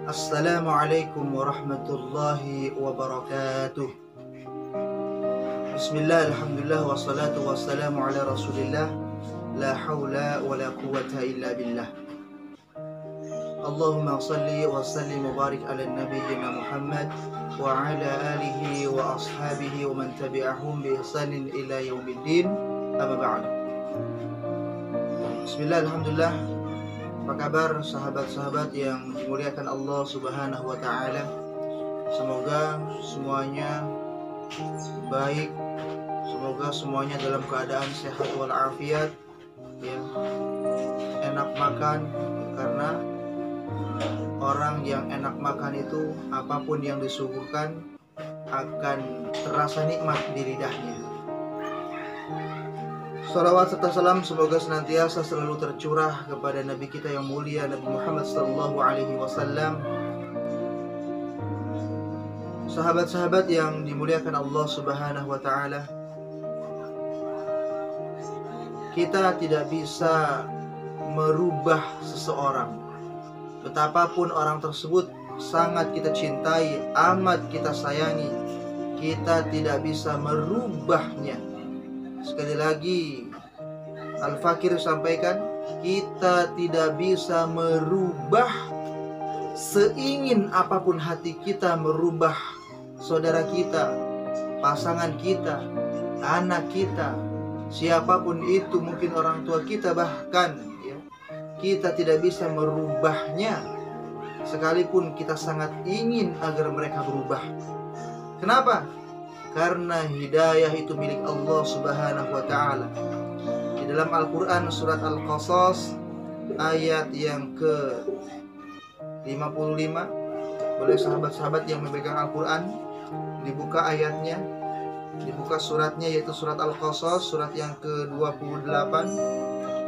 Assalamualaikum warahmatullahi wabarakatuh. Bismillah, alhamdulillah, wassalatu wassalamu ala rasulillah. La hawla wa la quwwata illa billah. Allahumma salli wa sallim wa barik ala nabiyyina Muhammad wa ala alihi wa ashabihi wa man tabi'ahum bi ihsanin ila yaumiddin. Amma ba'd. Bismillah, alhamdulillah. Apa kabar sahabat-sahabat yang dimuliakan Allah Subhanahu wa taala? Semoga semuanya baik, semoga semuanya dalam keadaan sehat walafiat, ya, enak makan, karena orang yang enak makan itu apapun yang disuguhkan akan terasa nikmat di lidahnya. Salawat serta salam semoga senantiasa selalu tercurah kepada Nabi kita yang mulia, Nabi Muhammad sallallahu alaihi wasallam. Sahabat-sahabat yang dimuliakan Allah Subhanahu wa taala, kita tidak bisa merubah seseorang. Betapapun orang tersebut sangat kita cintai, amat kita sayangi, kita tidak bisa merubahnya. Sekali lagi Al-Fakir sampaikan, kita tidak bisa merubah, seingin apapun hati kita merubah saudara kita, pasangan kita, anak kita, siapapun itu, mungkin orang tua kita bahkan, ya, kita tidak bisa merubahnya sekalipun kita sangat ingin agar mereka berubah. Kenapa? Karena hidayah itu milik Allah Subhanahu wa taala. Di dalam Al-Qur'an surat Al-Qasas ayat yang ke-55, boleh sahabat-sahabat yang memegang Al-Qur'an dibuka ayatnya, dibuka suratnya, yaitu surat Al-Qasas surat yang ke-28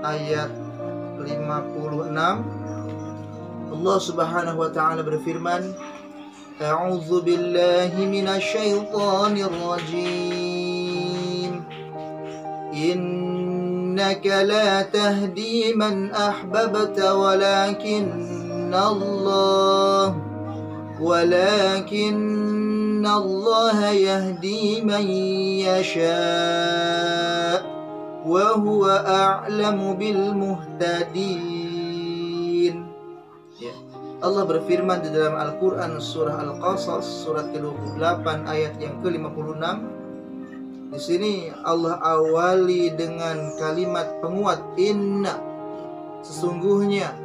ayat 56. Allah Subhanahu wa taala berfirman, A'udzu billahi minasy syaithanir rajim. Innaka la tahdi man ahbabta walakinna Allah yahdi man yasha wa huwa a'lamu bil muhtadin. Allah berfirman di dalam Al-Quran surah Al-Qasas surat ke-28 ayat yang ke-56. Di sini Allah awali dengan kalimat penguat, inna, sesungguhnya.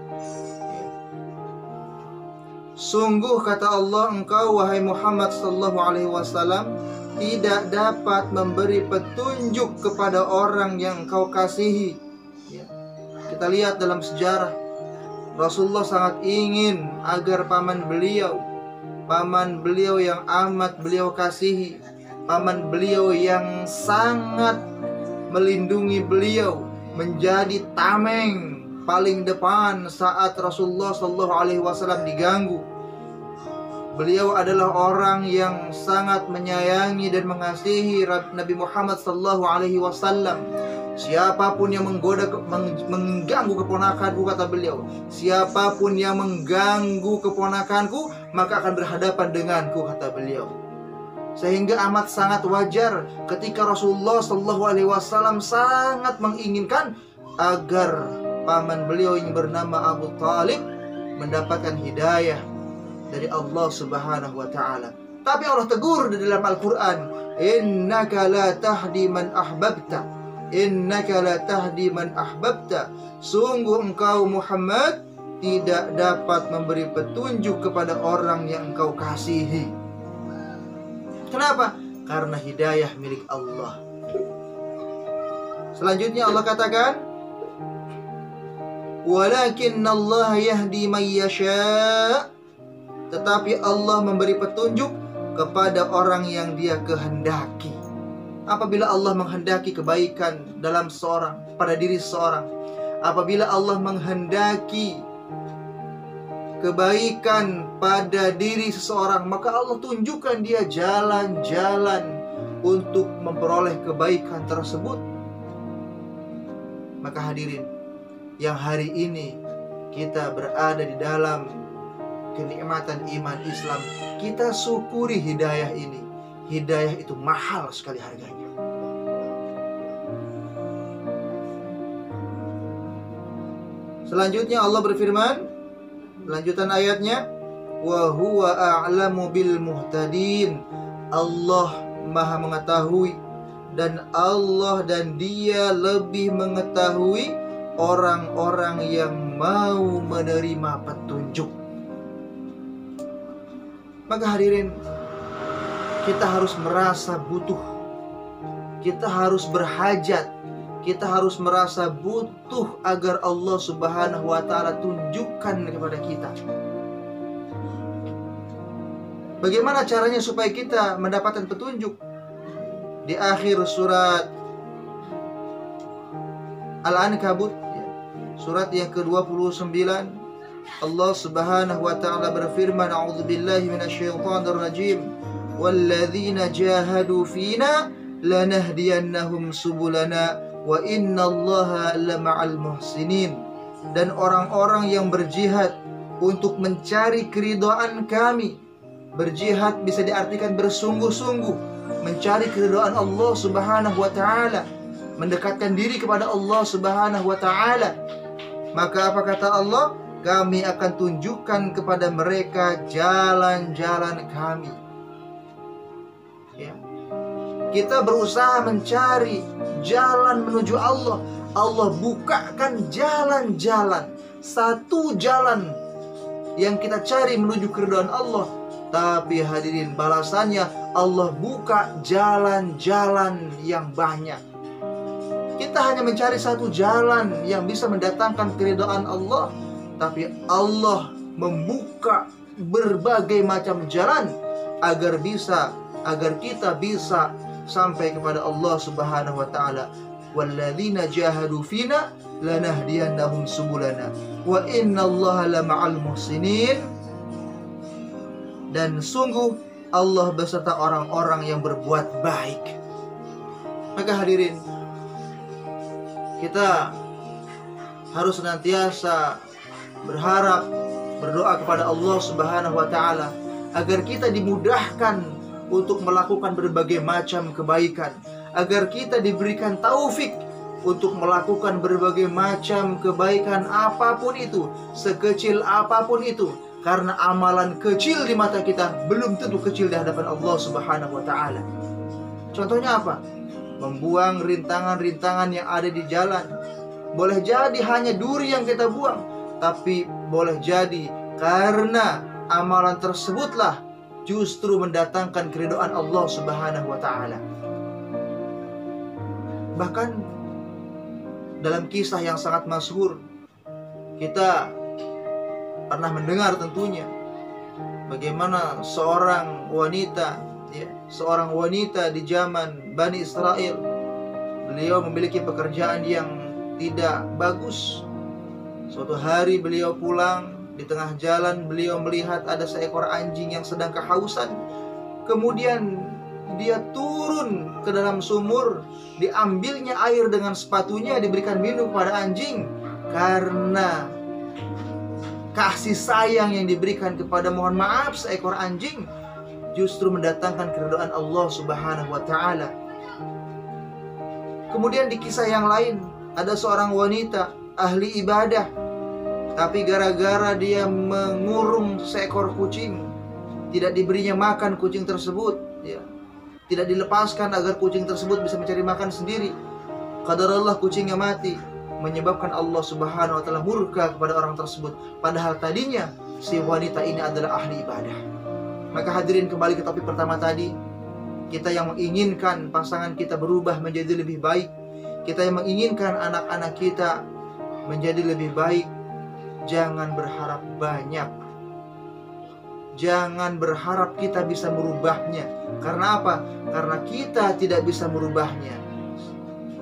Sungguh kata Allah, engkau wahai Muhammad sallallahu alaihi wasallam tidak dapat memberi petunjuk kepada orang yang engkau kasihi. Kita lihat dalam sejarah, Rasulullah sangat ingin agar paman beliau yang amat beliau kasihi, paman beliau yang sangat melindungi beliau, menjadi tameng paling depan saat Rasulullah sallallahu alaihi wasallam diganggu. Beliau adalah orang yang sangat menyayangi dan mengasihi Nabi Muhammad sallallahu alaihi wasallam. Siapapun yang mengganggu keponakanku, kata beliau, siapapun yang mengganggu keponakanku maka akan berhadapan denganku, kata beliau. Sehingga amat sangat wajar ketika Rasulullah SAW sangat menginginkan agar paman beliau yang bernama Abu Talib mendapatkan hidayah dari Allah Subhanahu wa taala. Tapi Allah tegur di dalam Al-Quran, innaka la tahdi man ahbabta, innaka la tahdi man ahbabta, sungguh engkau Muhammad tidak dapat memberi petunjuk kepada orang yang engkau kasihi. Kenapa? Karena hidayah milik Allah. Selanjutnya Allah katakan, walakinna Allah yahdi man yasha, tetapi Allah memberi petunjuk kepada orang yang Dia kehendaki. Apabila Allah menghendaki kebaikan dalam seseorang, pada diri seseorang, apabila Allah menghendaki kebaikan pada diri seseorang, maka Allah tunjukkan dia jalan-jalan untuk memperoleh kebaikan tersebut. Maka hadirin, yang hari ini kita berada di dalam kenikmatan iman Islam. Kita syukuri hidayah ini. Hidayah itu mahal sekali harganya. Selanjutnya Allah berfirman, lanjutan ayatnya, wa huwa a'lamu bil muhtadin. Allah Maha mengetahui, dan Allah dan Dia lebih mengetahui orang-orang yang mau menerima petunjuk. Maka hadirin, kita harus merasa butuh, kita harus berhajat, kita harus merasa butuh agar Allah Subhanahu wa Ta'ala tunjukkan kepada kita. Bagaimana caranya supaya kita mendapatkan petunjuk? Di akhir surat Al-Ankabut, surat yang ke-29, Allah Subhanahu wa Ta'ala berfirman, a'udzubillahi minasyaitonir rajim, walladzina jahadu fina lanahdiyannahum subulana wa innallaha lama'al muhsinin. Dan orang-orang yang berjihad untuk mencari keridhaan kami. Berjihad bisa diartikan bersungguh-sungguh mencari keridhaan Allah Subhanahu wa Ta'ala, mendekatkan diri kepada Allah Subhanahu wa Ta'ala. Maka apa kata Allah? Kami akan tunjukkan kepada mereka jalan-jalan kami. Ya. Kita berusaha mencari jalan menuju Allah. Allah bukakan jalan-jalan. Satu jalan yang kita cari menuju keridhaan Allah. Tapi hadirin, balasannya Allah buka jalan-jalan yang banyak. Kita hanya mencari satu jalan yang bisa mendatangkan keridhaan Allah, tapi Allah membuka berbagai macam jalan agar kita bisa sampai kepada Allah Subhanahu wa Ta'ala. Walladzina jahadu fina lanahdiyannahum subulana wa innallaha lama'al muhsinin. Dan sungguh Allah beserta orang-orang yang berbuat baik. Maka hadirin, kita harus senantiasa berharap, berdoa kepada Allah Subhanahu wa Ta'ala agar kita dimudahkan untuk melakukan berbagai macam kebaikan, agar kita diberikan taufik untuk melakukan berbagai macam kebaikan apapun itu, sekecil apapun itu. Karena amalan kecil di mata kita belum tentu kecil di hadapan Allah Subhanahu wa Ta'ala. Contohnya apa? Membuang rintangan-rintangan yang ada di jalan. Boleh jadi hanya duri yang kita buang, tapi boleh jadi karena amalan tersebutlah justru mendatangkan keridhaan Allah Subhanahu wa Ta'ala. Bahkan dalam kisah yang sangat masyhur, kita pernah mendengar tentunya bagaimana seorang wanita di zaman Bani Israel. Beliau memiliki pekerjaan yang tidak bagus. Suatu hari beliau pulang, di tengah jalan beliau melihat ada seekor anjing yang sedang kehausan. Kemudian dia turun ke dalam sumur, diambilnya air dengan sepatunya, diberikan minum pada anjing. Karena kasih sayang yang diberikan kepada, mohon maaf, seekor anjing, justru mendatangkan keridhaan Allah Subhanahu wa Ta'ala. Kemudian di kisah yang lain, ada seorang wanita ahli ibadah, tapi gara-gara dia mengurung seekor kucing, tidak diberinya makan kucing tersebut, tidak dilepaskan agar kucing tersebut bisa mencari makan sendiri. Qadarullah, kucingnya mati, menyebabkan Allah Subhanahu wa Ta'ala murka kepada orang tersebut. Padahal tadinya si wanita ini adalah ahli ibadah. Maka hadirin, kembali ke topik pertama tadi, kita yang menginginkan pasangan kita berubah menjadi lebih baik, kita yang menginginkan anak-anak kita menjadi lebih baik, jangan berharap banyak. Jangan berharap kita bisa merubahnya. Karena apa? Karena kita tidak bisa merubahnya.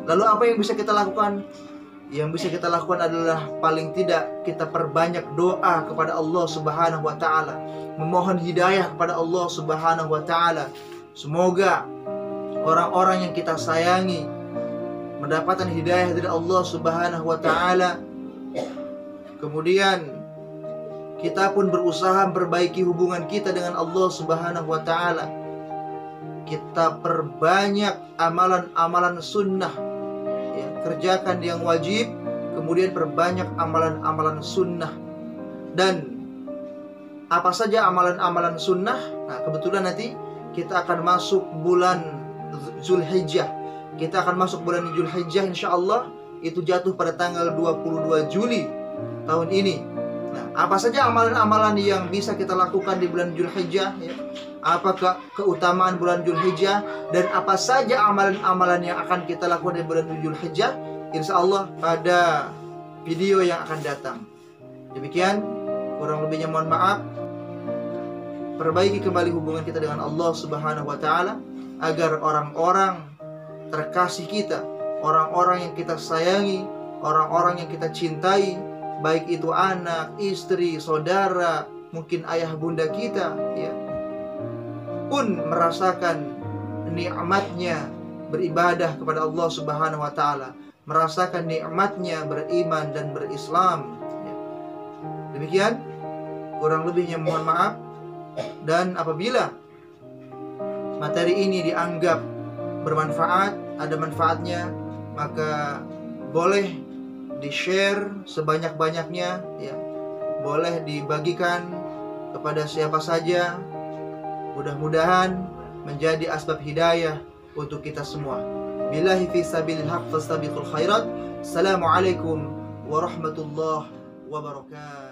Lalu apa yang bisa kita lakukan? Yang bisa kita lakukan adalah paling tidak kita perbanyak doa kepada Allah Subhanahu wa Ta'ala, memohon hidayah kepada Allah Subhanahu wa Ta'ala. Semoga orang-orang yang kita sayangi mendapatkan hidayah dari Allah Subhanahu wa Ta'ala. Kemudian Kita pun berusaha memperbaiki hubungan kita dengan Allah Subhanahu wa Ta'ala. Kita perbanyak amalan-amalan sunnah, ya, kerjakan yang wajib, kemudian perbanyak amalan-amalan sunnah. Dan apa saja amalan-amalan sunnah? Nah, kebetulan nanti kita akan masuk bulan Zulhijjah. Kita akan masuk bulan Zulhijjah insyaallah. Itu jatuh pada tanggal 22 Juli tahun ini. Nah, apa saja amalan-amalan yang bisa kita lakukan di bulan Zulhijjah, ya? Apakah keutamaan bulan Zulhijjah, dan apa saja amalan-amalan yang akan kita lakukan di bulan Zulhijjah, insyaallah pada video yang akan datang. Demikian, kurang lebihnya mohon maaf. Perbaiki kembali hubungan kita dengan Allah Subhanahu wa Ta'ala, agar orang-orang terkasih kita, orang-orang yang kita sayangi, orang-orang yang kita cintai, baik itu anak, istri, saudara, mungkin ayah bunda kita, ya, pun merasakan nikmatnya beribadah kepada Allah Subhanahu wa Ta'ala, merasakan nikmatnya beriman dan berislam, ya. Demikian, kurang lebihnya mohon maaf. Dan apabila materi ini dianggap bermanfaat, ada manfaatnya, maka boleh di-share sebanyak-banyaknya, ya. Boleh dibagikan kepada siapa saja. Mudah-mudahan menjadi asbab hidayah untuk kita semua. Billahi fi sabilil haq fastabiqul khairat. Assalamualaikum warahmatullahi wabarakatuh.